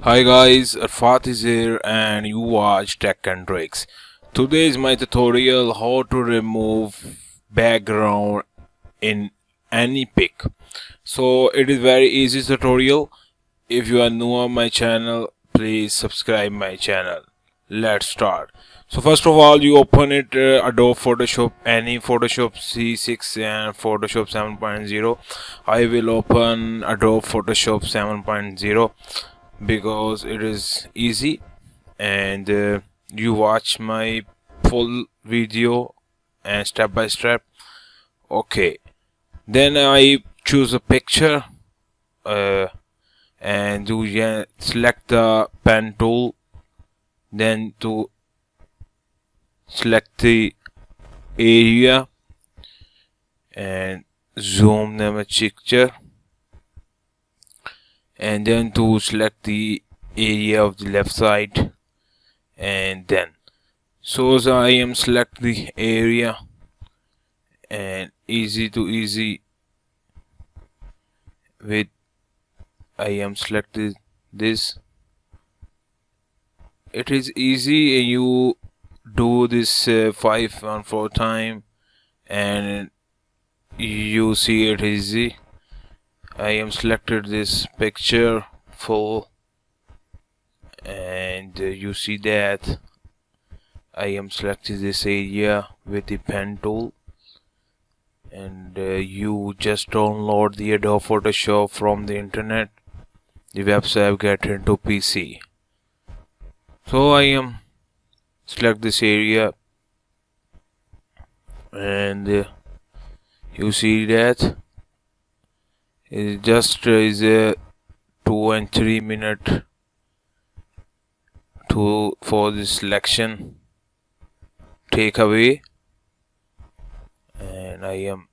Hi guys, Arfat is here and you watch Tech and Tricks. Today is my tutorial how to remove background in any pic. So it is very easy tutorial. If you are new on my channel, please subscribe my channel. Let's start. So first of all, you open it Adobe Photoshop, any Photoshop C6 and Photoshop 7.0. I will open Adobe Photoshop 7.0 because it is easy, and you watch my full video and step by step. Okay, then I choose a picture and you select the pen tool, then to select the area and zoom them a picture, and then to select the area of the left side, and then so as I am select the area, and easy to easy with I am selected this. It is easy, and you do this 5 and 4 time and you see it easy. I am selected this picture full, and you see that I am selected this area with the pen tool, and you just download the Adobe Photoshop from the internet, the website get into PC. So I am select this area, and you see that it just is a 2 and 3 minute for the selection take away, and I am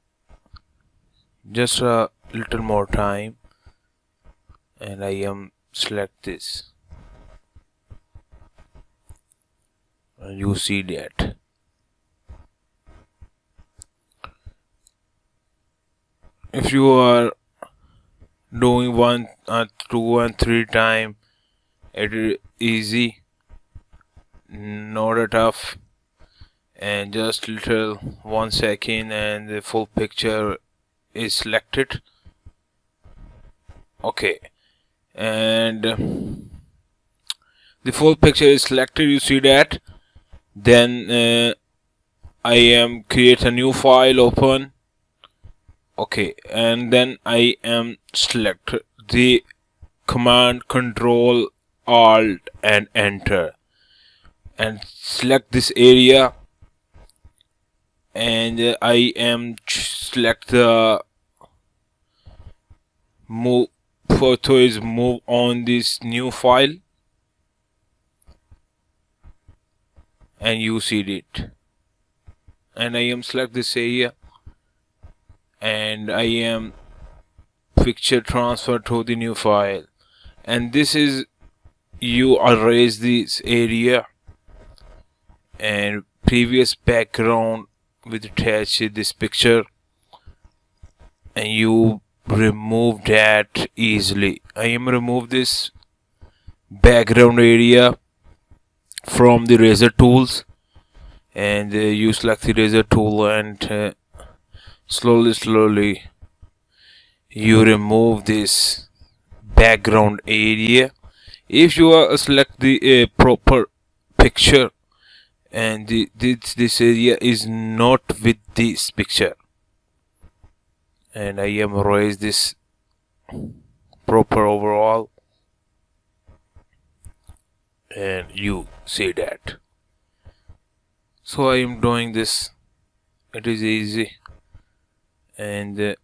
just a little more time, and I am select this, and you see that if you are doing 1, 2 and 3 time, it is easy, not a tough, and just little 1 second and the full picture is selected. Okay, and the full picture is selected, you see that. Then I am create a new file, open. Okay, and then I am select the command Control Alt and enter, and select this area, and I am select the move photo is move on this new file, and you see it, and I am select this area, and I am picture transfer to the new file, and this is you erase this area and previous background with attached this picture, and you remove that easily. I am remove this background area from the razor tools, and you select the razor tool, and slowly you remove this background area. If you select the proper picture, and this area is not with this picture, and I am erase this proper overall, and you see that. So I am doing this, it is easy, and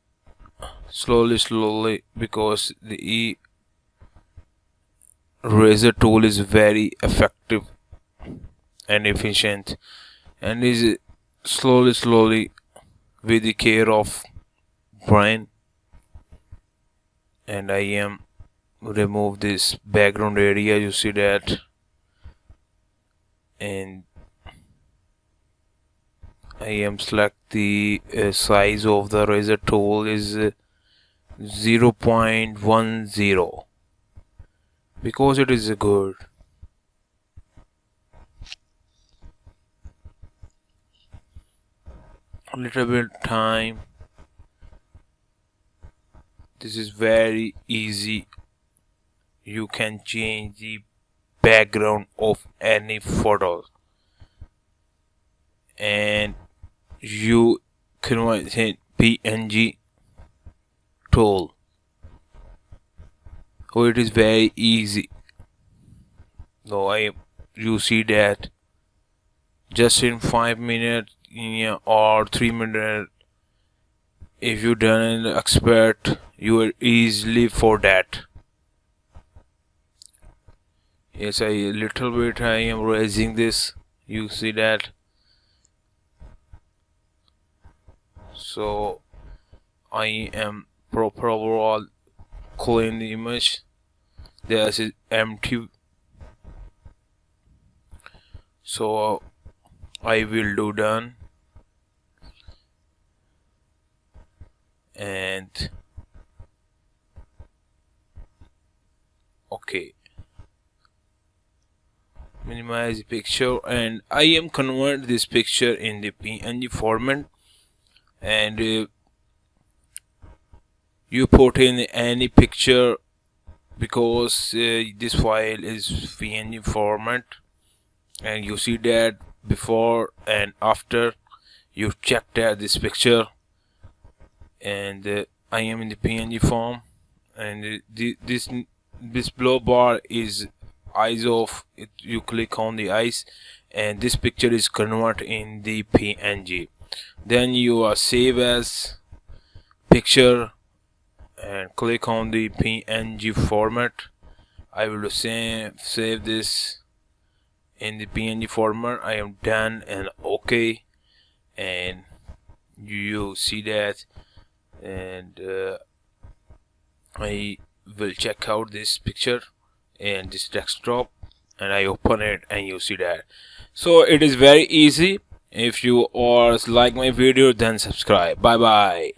slowly, because the razor tool is very effective and efficient, and is slowly with the care of brain, and I am remove this background area, you see that, and I am select the size of the razor tool is 0.10, because it is good. A little bit time. This is very easy. You can change the background of any photo and you convert it PNG tool. So it is very easy. So you see that just in 5 minutes or 3 minutes, if you done an expert, you are easily for that. Yes, a little bit I am raising this. You see that. So I am proper overall clean the image. This is empty. So I will do done. And okay, minimize the picture, and I am convert this picture in the PNG format, and you put in any picture because this file is PNG format, and you see that before and after. You check that this picture, and I am in the PNG form, and this blow bar is eyes off. You click on the eyes and this picture is convert in the PNG. Then you are save as picture and click on the PNG format. I will save this in the PNG format. I am done and okay, and you see that, and I will check out this picture and this desktop, and I open it and you see that. So it is very easy. If you like my video, then subscribe. Bye bye.